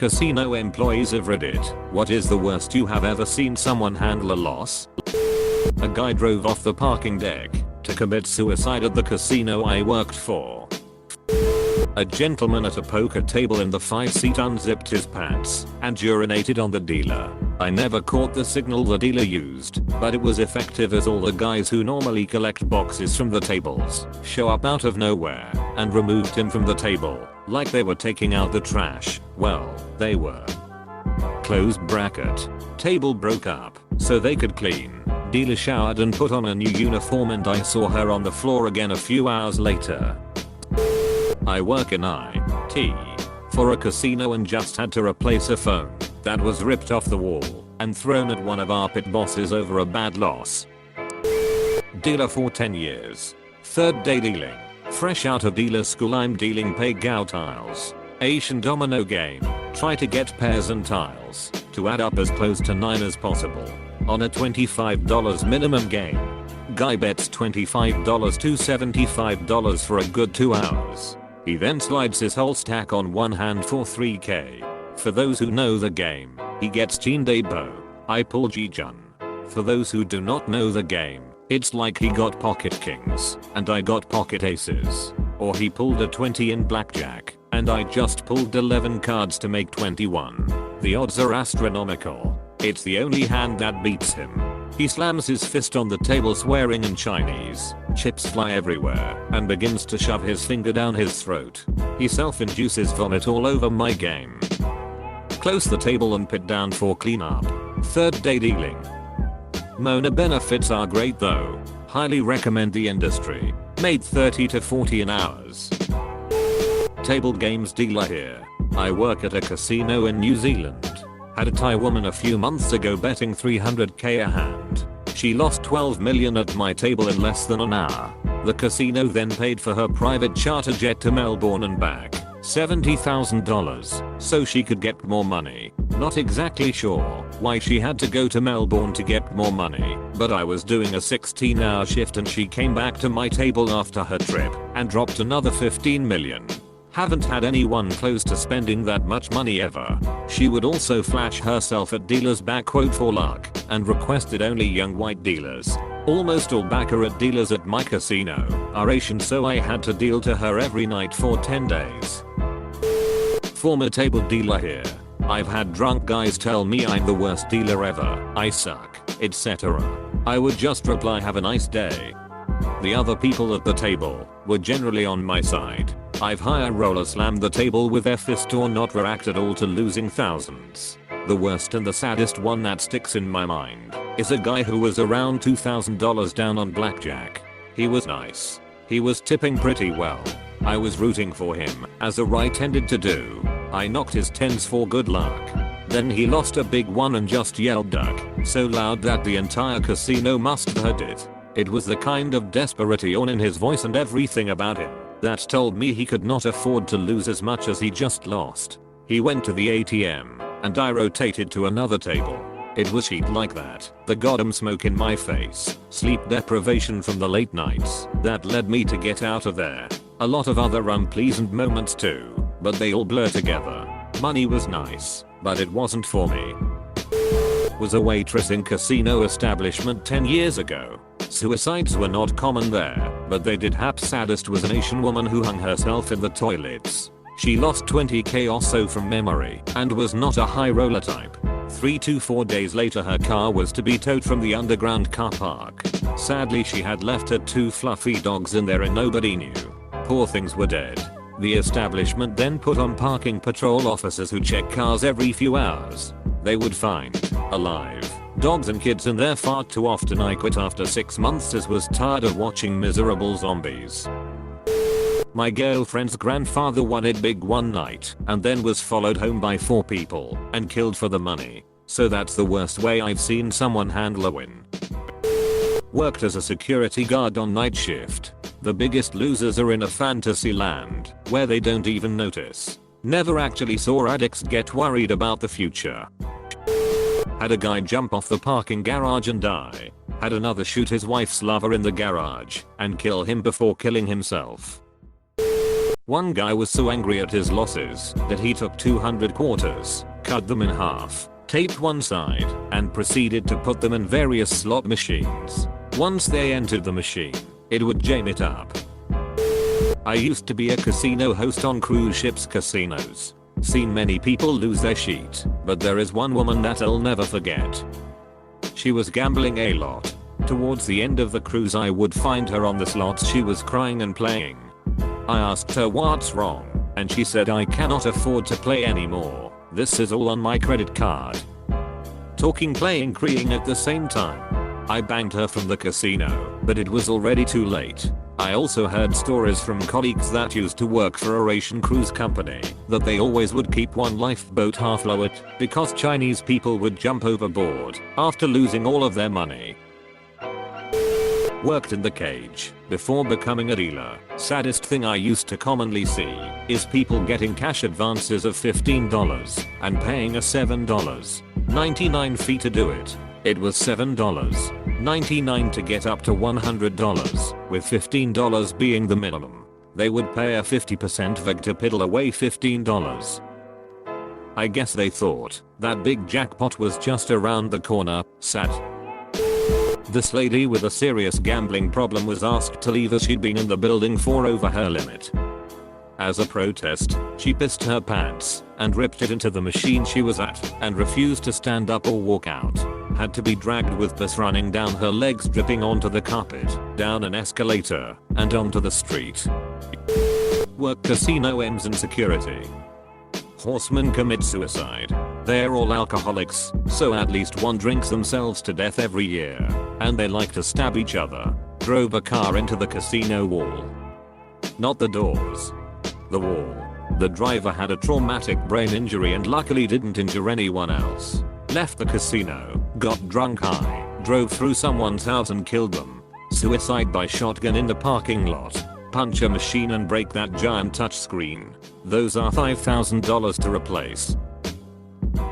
Casino employees of Reddit, what is the worst you have ever seen someone handle a loss? A guy drove off the parking deck to commit suicide at the casino I worked for. A gentleman at a poker table in the 5-seat unzipped his pants and urinated on the dealer. I never caught the signal the dealer used, but it was effective as all the guys who normally collect boxes from the tables show up out of nowhere and removed him from the table like they were taking out the trash. Well, they were. Closed bracket. Table broke up so they could clean. Dealer showered and put on a new uniform and I saw her on the floor again a few hours later. I work in IT for a casino and just had to replace a phone that was ripped off the wall and thrown at one of our pit bosses over a bad loss. Dealer for 10 years. Third day dealing. Fresh out of dealer school I'm dealing Pei-Gao tiles. Asian domino game. Try to get pairs and tiles to add up as close to 9 as possible on a $25 minimum game. Guy bets $25 to $75 for a good 2 hours. He then slides his whole stack on one hand for 3k. For those who know the game, he gets Jin Day Bo. I pull Ji-Jun. For those who do not know the game, it's like he got pocket kings and I got pocket aces. Or he pulled a 20 in blackjack and I just pulled 11 cards to make 21. The odds are astronomical. It's the only hand that beats him. He slams his fist on the table swearing in Chinese, chips fly everywhere, and begins to shove his finger down his throat. He self-induces vomit all over my game. Close the table and put down for cleanup. Third day dealing. Mona benefits are great though. Highly recommend the industry. Made 30 to 40 an hours. Table games dealer here. I work at a casino in New Zealand. Had a Thai woman a few months ago betting 300k a hand. She lost 12 million at my table in less than an hour. The casino then paid for her private charter jet to Melbourne and back, $70,000, so she could get more money. Not exactly sure why she had to go to Melbourne to get more money, but I was doing a 16-hour shift and she came back to my table after her trip and dropped another 15 million. Haven't had anyone close to spending that much money ever. She would also flash herself at dealers for luck and requested only young white dealers. Almost all baccarat dealers at my casino are Asian, so I had to deal to her every night for 10 days. Former table dealer here. I've had drunk guys tell me I'm the worst dealer ever, I suck, etc. I would just reply have a nice day. The other people at the table were generally on my side. I've higher roller slammed the table with their fist or not react at all to losing thousands. The worst and the saddest one that sticks in my mind is a guy who was around $2,000 down on blackjack. He was nice. He was tipping pretty well. I was rooting for him, as a right tended to do. I knocked his tens for good luck. Then he lost a big one and just yelled duck, so loud that the entire casino must have heard it. It was the kind of desperate yawn in his voice and everything about him that told me he could not afford to lose as much as he just lost. He went to the ATM, and I rotated to another table. It was sheet like that, the goddamn smoke in my face, sleep deprivation from the late nights that led me to get out of there. A lot of other unpleasant moments too, but they all blur together. Money was nice, but it wasn't for me. Was a waitress in casino establishment 10 years ago. Suicides were not common there, but they did happen. Saddest was an Asian woman who hung herself in the toilets. She lost 20k or so from memory and was not a high roller type. 3 to 4 days later her car was to be towed from the underground car park. Sadly she had left her 2 fluffy dogs in there and nobody knew. Poor things were dead. The establishment then put on parking patrol officers who check cars every few hours. They would find alive dogs and kids in there far too often. I quit after 6 months as was tired of watching miserable zombies. My girlfriend's grandfather won it big one night and then was followed home by 4 people and killed for the money. So that's the worst way I've seen someone handle a win. Worked as a security guard on night shift. The biggest losers are in a fantasy land where they don't even notice. Never actually saw addicts get worried about the future. Had a guy jump off the parking garage and die. Had another shoot his wife's lover in the garage and kill him before killing himself. One guy was so angry at his losses that he took 200 quarters, cut them in half, taped one side, and proceeded to put them in various slot machines. Once they entered the machine, it would jam it up. I used to be a casino host on cruise ships casinos. Seen many people lose their sheet, but there is one woman that I'll never forget. She was gambling a lot. Towards the end of the cruise I would find her on the slots. She was crying and playing. I asked her what's wrong, and she said I cannot afford to play anymore. This is all on my credit card. Talking, playing, crying at the same time. I banged her from the casino, but it was already too late. I also heard stories from colleagues that used to work for a Russian cruise company that they always would keep one lifeboat half lowered because Chinese people would jump overboard after losing all of their money. Worked in the cage before becoming a dealer. Saddest thing I used to commonly see is people getting cash advances of $15 and paying a $7.99 fee to do it. It was $7.99 to get up to $100, with $15 being the minimum. They would pay a 50% vig to piddle away $15. I guess they thought that big jackpot was just around the corner. Sad. This lady with a serious gambling problem was asked to leave as she'd been in the building for over her limit. As a protest, she pissed her pants and ripped it into the machine she was at and refused to stand up or walk out. Had to be dragged with piss running down her legs, dripping onto the carpet, down an escalator, and onto the street. Work casino M's in security. Horsemen commit suicide. They're all alcoholics, so at least one drinks themselves to death every year. And they like to stab each other. Drove a car into the casino wall. Not the doors. The wall. The driver had a traumatic brain injury and luckily didn't injure anyone else. Left the casino, got drunk high, drove through someone's house and killed them. Suicide by shotgun in the parking lot. Punch a machine and break that giant touchscreen. Those are $5,000 to replace.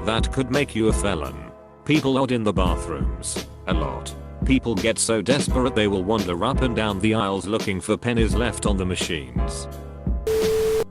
That could make you a felon. People odd in the bathrooms. A lot. People get so desperate they will wander up and down the aisles looking for pennies left on the machines.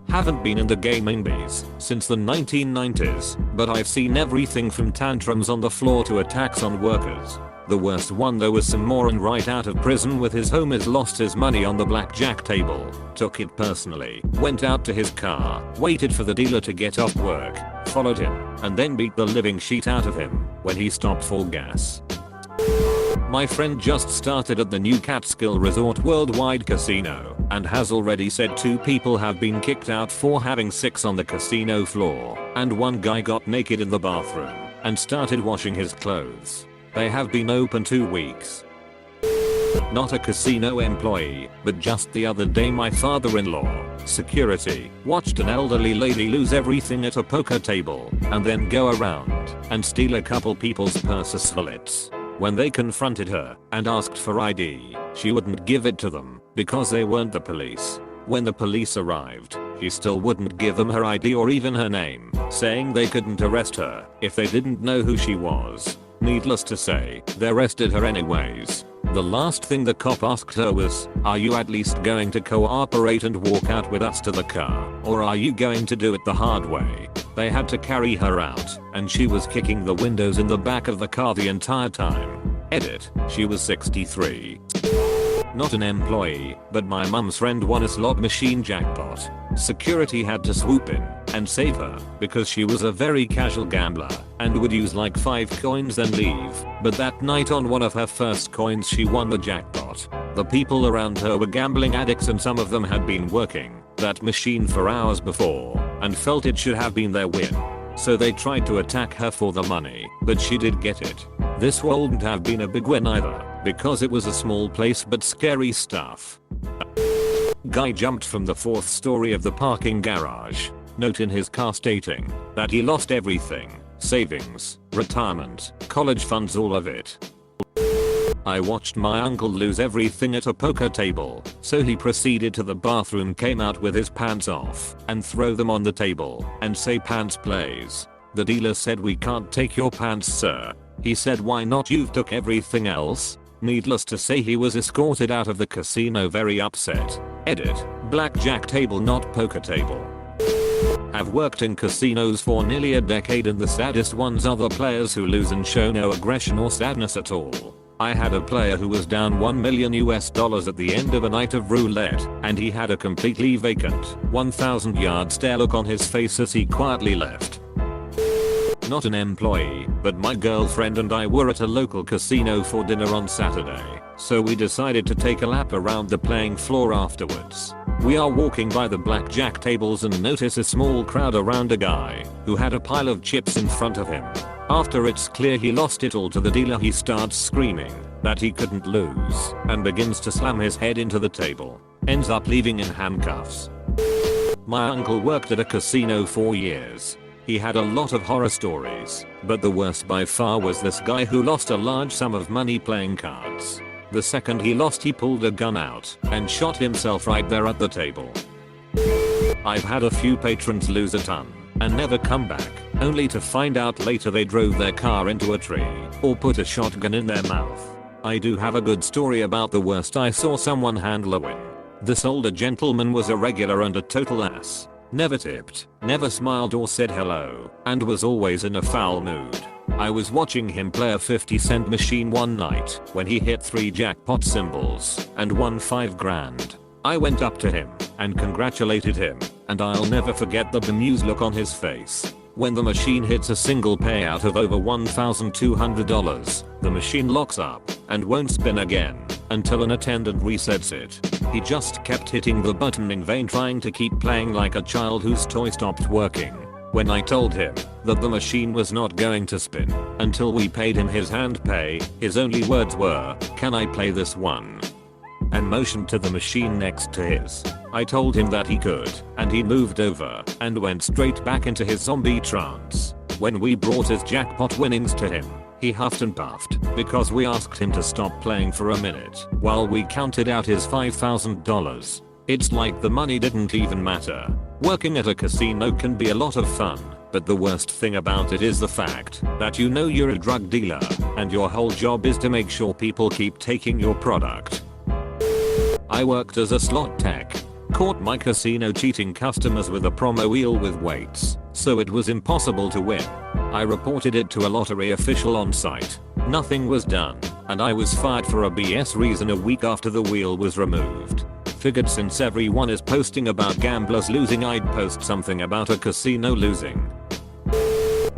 Haven't been in the gaming biz since the 1990s, but I've seen everything from tantrums on the floor to attacks on workers. The worst one though was some moron right out of prison with his homies lost his money on the blackjack table, took it personally, went out to his car, waited for the dealer to get off work, followed him, and then beat the living shit out of him when he stopped for gas. My friend just started at the new Catskill Resort Worldwide Casino and has already said 2 people have been kicked out for having sex on the casino floor, and one guy got naked in the bathroom and started washing his clothes. They have been open 2 weeks. Not a casino employee, but just the other day my father-in-law, security, watched an elderly lady lose everything at a poker table and then go around and steal a couple people's purse wallets. When they confronted her and asked for ID, she wouldn't give it to them because they weren't the police. When the police arrived, she still wouldn't give them her ID or even her name, saying they couldn't arrest her if they didn't know who she was. Needless to say, they arrested her anyways. The last thing the cop asked her was, "Are you at least going to cooperate and walk out with us to the car, or are you going to do it the hard way?" They had to carry her out, and she was kicking the windows in the back of the car the entire time. Edit, she was 63. Not an employee, but my mum's friend won a slot machine jackpot. Security had to swoop in and save her because she was a very casual gambler and would use like 5 coins then leave. But that night on one of her first coins she won the jackpot. The people around her were gambling addicts and some of them had been working that machine for hours before and felt it should have been their win. So they tried to attack her for the money, but she did get it. This wouldn't have been a big win either, because it was a small place but scary stuff. Guy jumped from the 4th story of the parking garage. Note in his car stating that he lost everything. Savings, retirement, college funds, all of it. I watched my uncle lose everything at a poker table, so he proceeded to the bathroom, came out with his pants off, and throw them on the table, and say, "Pants please." The dealer said, "We can't take your pants, sir." He said, "Why not? You've took everything else." Needless to say, he was escorted out of the casino very upset. Edit, Blackjack table, not poker table. Have worked in casinos for nearly a decade, and the saddest ones are the players who lose and show no aggression or sadness at all. I had a player who was down $1 million at the end of a night of roulette, and he had a completely vacant 1,000-yard stare look on his face as he quietly left. Not an employee, but my girlfriend and I were at a local casino for dinner on Saturday, so we decided to take a lap around the playing floor afterwards. We are walking by the blackjack tables and notice a small crowd around a guy who had a pile of chips in front of him. After it's clear he lost it all to the dealer, he starts screaming that he couldn't lose and begins to slam his head into the table. Ends up leaving in handcuffs. My uncle worked at a casino for years. He had a lot of horror stories, but the worst by far was this guy who lost a large sum of money playing cards. The second he lost, he pulled a gun out and shot himself right there at the table. I've had a few patrons lose a ton and never come back, only to find out later they drove their car into a tree or put a shotgun in their mouth. I do have a good story about the worst I saw someone handle a win. This older gentleman was a regular and a total ass. Never tipped, never smiled or said hello, and was always in a foul mood. I was watching him play a 50-cent machine one night when he hit 3 jackpot symbols and won 5 grand. I went up to him and congratulated him, and I'll never forget the bemused look on his face. When the machine hits a single payout of over $1,200, the machine locks up and won't spin again until an attendant resets it. He just kept hitting the button in vain, trying to keep playing like a child whose toy stopped working. When I told him that the machine was not going to spin until we paid him his hand pay, his only words were, "Can I play this one?" and motioned to the machine next to his. I told him that he could, and he moved over and went straight back into his zombie trance. When we brought his jackpot winnings to him, he huffed and puffed because we asked him to stop playing for a minute while we counted out his $5,000. It's like the money didn't even matter. Working at a casino can be a lot of fun, but the worst thing about it is the fact that you know you're a drug dealer and your whole job is to make sure people keep taking your product. I worked as a slot tech. Caught my casino cheating customers with a promo wheel with weights, so it was impossible to win. I reported it to a lottery official on site. Nothing was done, and I was fired for a BS reason a week after the wheel was removed. Figured since everyone is posting about gamblers losing, I'd post something about a casino losing.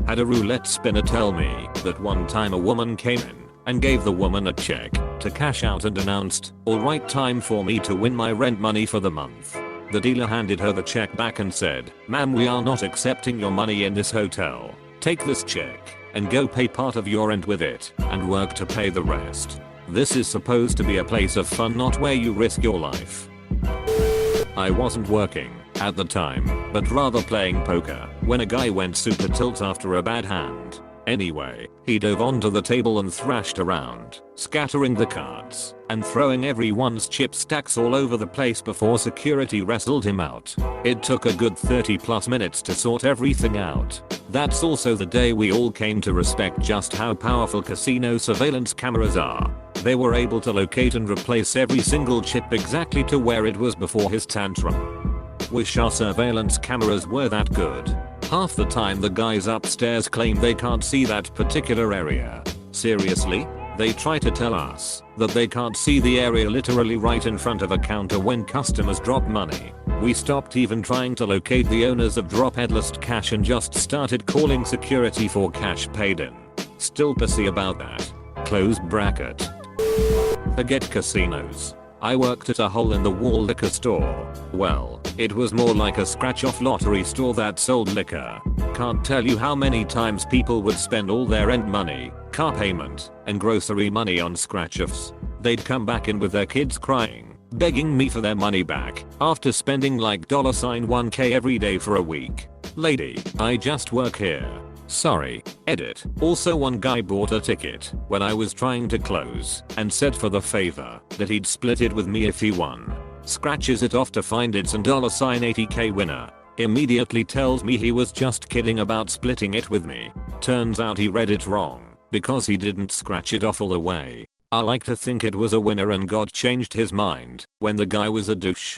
Had a roulette spinner tell me that one time a woman came in and gave the woman a check to cash out and announced, "Alright, time for me to win my rent money for the month." The dealer handed her the check back and said, "Ma'am, we are not accepting your money in this hotel. Take this check and go pay part of your rent with it and work to pay the rest. This is supposed to be a place of fun, not where you risk your life." I wasn't working at the time, but rather playing poker, when a guy went super tilt after a bad hand. Anyway, he dove onto the table and thrashed around, scattering the cards and throwing everyone's chip stacks all over the place before security wrestled him out. It took a good 30+ minutes to sort everything out. That's also the day we all came to respect just how powerful casino surveillance cameras are. They were able to locate and replace every single chip exactly to where it was before his tantrum. Wish our surveillance cameras were that good. Half the time the guys upstairs claim they can't see that particular area. Seriously? They try to tell us that they can't see the area literally right in front of a counter when customers drop money. We stopped even trying to locate the owners of drop headless cash and just started calling security for cash paid in. Still pissy about that. Close bracket. Forget casinos. I worked at a hole-in-the-wall liquor store. Well, it was more like a scratch-off lottery store that sold liquor. Can't tell you how many times people would spend all their rent money, car payment, and grocery money on scratch-offs. They'd come back in with their kids crying, begging me for their money back after spending like $1K every day for a week. Lady, I just work here. Sorry. Edit. Also, one guy bought a ticket when I was trying to close and said for the favor that he'd split it with me if he won. Scratches it off to find it's an $80K winner. Immediately tells me he was just kidding about splitting it with me. Turns out he read it wrong because he didn't scratch it off all the way. I like to think it was a winner and God changed his mind when the guy was a douche.